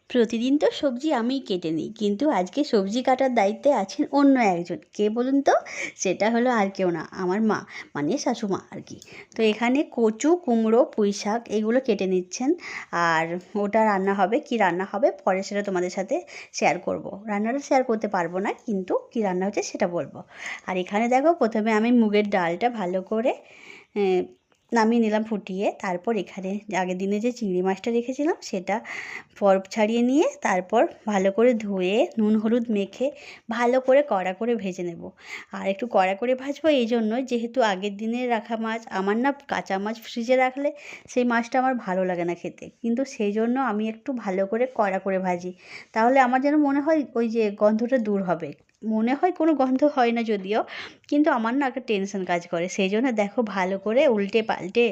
প্রতিদিন তো সবজি আমিই কেটে নিই, কিন্তু আজকে সবজি কাটার দায়িত্বে আছেন অন্য একজন। কে বলুন তো? সেটা হলো আর কেউ না, আমার মা, মানে শাশুমা আর কি। তো এখানে কচু, কুমড়ো, পুঁই শাক এগুলো কেটে নিচ্ছেন। আর ওটা রান্না হবে, কি রান্না হবে পরে সেটা তোমাদের সাথে শেয়ার করব। রান্নাটা শেয়ার করতে পারবো না, কিন্তু কি রান্না হচ্ছে সেটা বলবো। আর এখানে দেখো, প্রথমে আমি মুগের ডালটা ভালো করে নামিয়ে নিলাম ফুটিয়ে। তারপর এখানে আগের দিনে যে চিংড়ি মাছটা রেখেছিলাম সেটা বরফ ছাড়িয়ে নিয়ে তারপর ভালো করে ধুয়ে নুন হলুদ মেখে ভালো করে কড়া করে ভেজে নেব। আর একটু কড়া করে ভাজবো এই জন্য, যেহেতু আগের দিনে রাখা মাছ, আমার না কাঁচা মাছ ফ্রিজে রাখলে সেই মাছটা আমার ভালো লাগে না খেতে, কিন্তু সেই জন্য আমি একটু ভালো করে কড়া করে ভাজি। তাহলে আমার যেন মনে হয় ওই যে গন্ধটা দূর হবে। মনে হয় কোনো গন্ধ হয় না যদিও, কিন্তু আমার না একটা টেনশন কাজ করে। সেই জন্য দেখো ভালো করে উল্টে পাল্টে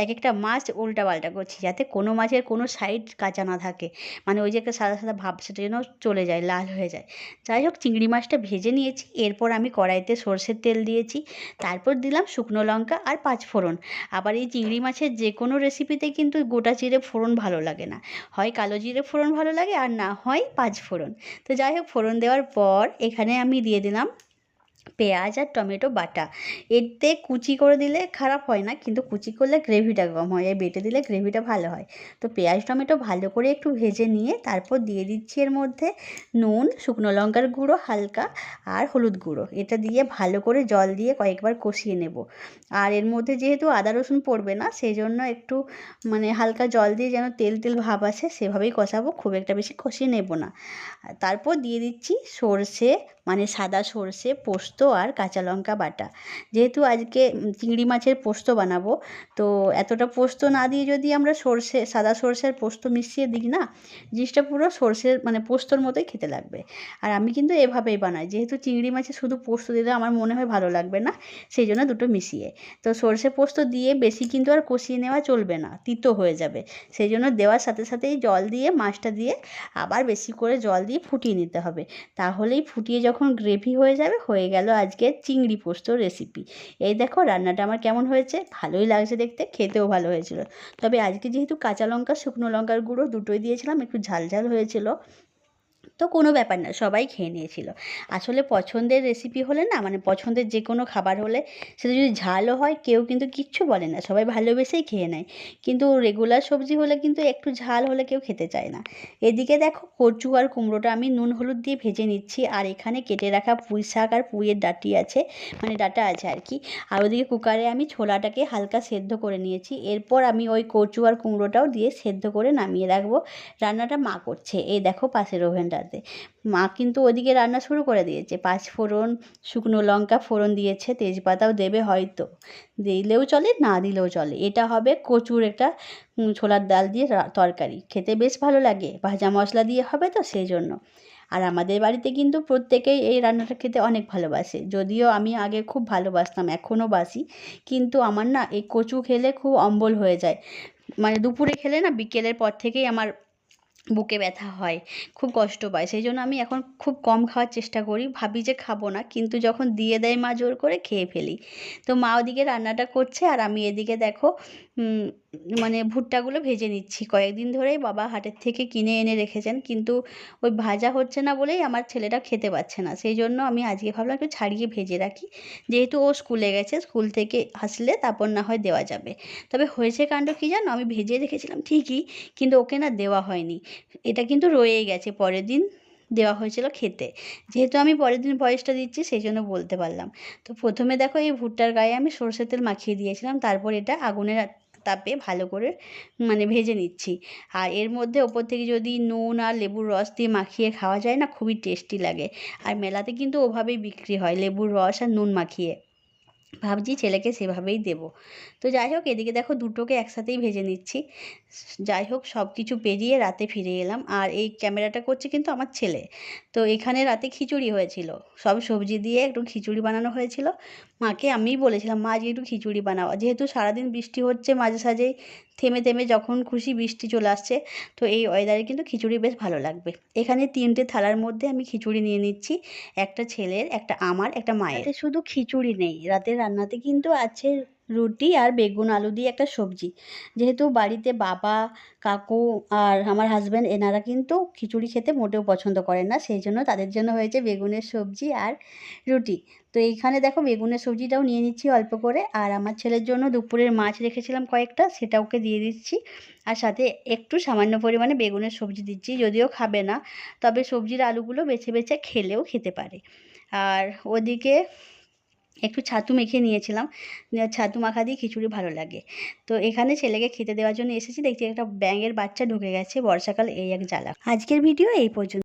এক একটা মাছ উল্টা পাল্টা করছি, যাতে কোনো মাছের কোনো সাইড কাঁচা না থাকে। মানে ওই যে একটা সাদা সাদা ভাব, সেটা যেন চলে যায়, লাল হয়ে যায়। যাই হোক, চিংড়ি মাছটা ভেজে নিয়েছি। এরপর আমি কড়াইতে সর্ষের তেল দিয়েছি। তারপর দিলাম শুকনো লঙ্কা আর পাঁচ ফোড়ন। আবার এই চিংড়ি মাছের যে কোনো রেসিপিতে কিন্তু গোটা জিরে ফোড়ন ভালো লাগে না, হয় কালো জিরে ফোড়ন ভালো লাগে, আর না হয় পাঁচ ফোড়ন। তো যাই হোক, ফোড়ন দেওয়ার পর এখানে আমি দিয়ে দিলাম পেঁয়াজ আর টমেটো বাটা। এতে কুচি করে দিলে খারাপ হয় না, কিন্তু কুচি করলে গ্রেভিটা কম হয়, আর বেটে দিলে গ্রেভিটা ভালো হয়। তো পেঁয়াজ টমেটো ভালো করে একটু ভেজে নিয়ে তারপর দিয়ে দিচ্ছি এর মধ্যে নুন, শুকনো লঙ্কার গুঁড়ো হালকা, আর হলুদ গুঁড়ো। এটা দিয়ে ভালো করে জল দিয়ে কয়েকবার কষিয়ে নেব। আর এর মধ্যে যেহেতু আদা রসুন পড়বে না, সেই জন্য একটু মানে হালকা জল দিয়ে যেন তেল তেল ভাব আসে সেভাবেই কষাবো, খুব একটা বেশি কষিয়ে নেব না। তারপর দিয়ে দিচ্ছি সর্ষে, মানে সাদা সর্ষে, পোস্ত আর কাঁচা লঙ্কা বাটা। যেহেতু আজকে চিংড়ি মাছের পোস্ত বানাবো, তো এতটা পোস্ত না দিয়ে যদি আমরা সর্ষে, সাদা সর্ষে আর পোস্ত মিশিয়ে দিই না, জিনিসটা পুরো সর্ষের মানে পোস্তর মতোই খেতে লাগবে। আর আমি কিন্তু এভাবেই বানাই, যেহেতু চিংড়ি মাছে শুধু পোস্ত দিলে আমার মনে হয় ভালো লাগবে না, সেই জন্য দুটো মিশিয়ে। তো সর্ষে পোস্ত দিয়ে বেশি কিন্তু আর কষিয়ে নেওয়া চলবে না, তিতো হয়ে যাবে। সেই জন্য দেওয়ার সাথে সাথেই জল দিয়ে মাছটা দিয়ে আবার বেশি করে জল দিয়ে ফুটিয়ে নিতে হবে। তাহলেই ফুটিয়ে যখন গ্রেভি হয়ে যাবে, হয়ে গেল আজকের চিংড়ি পোস্তর রেসিপি। এই দেখো রান্নাটা আমার কেমন হয়েছে, ভালোই লাগছে দেখতে, খেতেও ভালো হয়েছিল। তবে আজকে যেহেতু কাঁচা লঙ্কা শুকনো লঙ্কার গুঁড়ো দুটোই দিয়েছিলাম, একটু ঝাল ঝাল হয়েছিল। তো কোনো ব্যাপার না, সবাই খেয়ে নিয়েছিল। আসলে পছন্দের রেসিপি হলে না, মানে পছন্দের যে কোনো খাবার হলে সেটা যদি ঝালও হয় কেউ কিন্তু কিচ্ছু বলে না, সবাই ভালোবেসেই খেয়ে নেয়। কিন্তু রেগুলার সবজি হলে কিন্তু একটু ঝাল হলে কেউ খেতে চায় না। এদিকে দেখো কচু আর কুমড়োটা আমি নুন হলুদ দিয়ে ভেজে নিচ্ছি, আর এখানে কেটে রাখা পুঁই শাক আর পুঁইয়ের ডাঁটি আছে, মানে ডাঁটা আছে আর কি। আর ওদিকে কুকারে আমি ছোলাটাকে হালকা সেদ্ধ করে নিয়েছি। এরপর আমি ওই কচু আর কুমড়োটাও দিয়ে সেদ্ধ করে নামিয়ে রাখবো। রান্নাটা মা করছে, এই দেখো পাশের ওভেনটাতে। মা কিন্তু ওদিকে রান্না শুরু করে দিয়েছে, পাঁচ ফোড়ন, শুকনো লঙ্কা ফোড়ন দিয়েছে, তেজপাতাও দেবে হয়তো, দিলেও চলে না দিলেও চলে। এটা হবে কচুর একটা ছোলার ডাল দিয়ে তরকারি, খেতে বেশ ভালো লাগে, ভাজা মশলা দিয়ে হবে তো সেই জন্য। আর আমাদের বাড়িতে কিন্তু প্রত্যেকেই এই রান্নাটা খেতে অনেক ভালোবাসে, যদিও আমি আগে খুব ভালোবাসতাম, এখনও বাসি। কিন্তু আমার না এই কচু খেলে খুব অম্বল হয়ে যায়, মানে দুপুরে খেলে না বিকেলের পর থেকেই আমার বুকে ব্যথা হয়, খুব কষ্ট পায়। সেই জন্য আমি এখন খুব কম খাওয়ার চেষ্টা করি, ভাবি যে খাবো না, কিন্তু যখন দিয়ে দেয় মা জোর করে খেয়ে ফেলি। তো মা ওদিকে রান্নাটা করছে, আর আমি এদিকে দেখো উম, মানে ভুট্টাগুলো ভেজে নিচ্ছি। কয়েকদিন ধরেই বাবা হাটের থেকে কিনে এনে রেখেছেন, কিন্তু ওই ভাজা হচ্ছে না বলেই আমার ছেলেটা খেতে পাচ্ছে না। সেই জন্য আমি আজকে ভাবলাম একটু ছাড়িয়ে ভেজে রাখি, যেহেতু ও স্কুলে গেছে, স্কুল থেকে আসলে তারপর না হয় দেওয়া যাবে। তবে হয়েছে কাণ্ড কী জানো, আমি ভেজে রেখেছিলাম ঠিকই, কিন্তু ওকে না দেওয়া হয়নি। এটা কিন্তু রয়েই গেছে, পরের দিন দেওয়া হয়েছিল খেতে। যেহেতু আমি পরের দিন ভয়েসটা দিচ্ছি সেই জন্য বলতে পারলাম। তো প্রথমে দেখো এই ভুট্টার গায়ে আমি সরষের তেল মাখিয়ে দিয়েছিলাম, তারপর এটা আগুনের তাপে ভালো করে মানে ভেজে নিচ্ছি। আর এর মধ্যে ওপর থেকে যদি নুন আর লেবুর রস দিয়ে মাখিয়ে খাওয়া যায় না, খুবই টেস্টি লাগে। আর মেলাতে কিন্তু ওভাবেই বিক্রি হয়, লেবুর রস আর নুন মাখিয়ে। ভাবছি ছেলেকে সেভাবেই দেবো। তো যাই হোক, এদিকে দেখো দুটোকে একসাথেই ভেজে নিচ্ছি। যাই হোক, সব কিছু পেরিয়ে রাতে ফিরে এলাম, আর এই ক্যামেরাটা করছে কিন্তু আমার ছেলে। তো এখানে রাতে খিচুড়ি হয়েছিল, সব সবজি দিয়ে একটু খিচুড়ি বানানো হয়েছিল। মাকে আমিই বলেছিলাম, মা আজকে একটু খিচুড়ি বানাও, যেহেতু সারাদিন বৃষ্টি হচ্ছে মাঝে সাঝেই, থেমে থেমে যখন খুশি বৃষ্টি চলে আসছে, তো এই ওয়েদারে কিন্তু খিচুড়ি বেশ ভালো লাগবে। এখানে 3টে থালার মধ্যে আমি খিচুড়ি নিয়ে নিচ্ছি, একটা ছেলের, একটা আমার, একটা মায়ের। রাতে শুধু খিচুড়ি নেই, রাতের রান্নাতে কিন্তু আছে রুটি আর বেগুন আলু দিয়ে একটা সবজি। যেহেতু বাড়িতে বাবা, কাকু আর আমার হাসব্যান্ড এনারা কিন্তু খিচুড়ি খেতে মোটেও পছন্দ করেন না, সেই জন্য তাদের জন্য হয়েছে বেগুনের সবজি আর রুটি। তো এইখানে দেখো বেগুনের সবজিটাও নিয়ে নিচ্ছি অল্প করে, আর আমার ছেলের জন্য দুপুরের মাছ রেখেছিলাম কয়েকটা, সেটা ওকে দিয়ে দিচ্ছি। আর সাথে একটু সামান্য পরিমাণে বেগুনের সবজি দিচ্ছি, যদিও খাবে না, তবে সবজির আলুগুলো বেছে বেছে খেলেও খেতে পারে। আর ওদিকে একটু ছাতু মেখে নিয়েছিলাম, ছাতু মাখা দিয়ে খিচুড়ি ভালো লাগে। তো এখানে ছেলেকে খেতে দেওয়ার জন্য এসেছি, দেখছি একটা ব্যাঙের বাচ্চা ঢুকে গেছে, বর্ষাকাল এই এক জ্বালা। আজকের ভিডিও এই পর্যন্ত।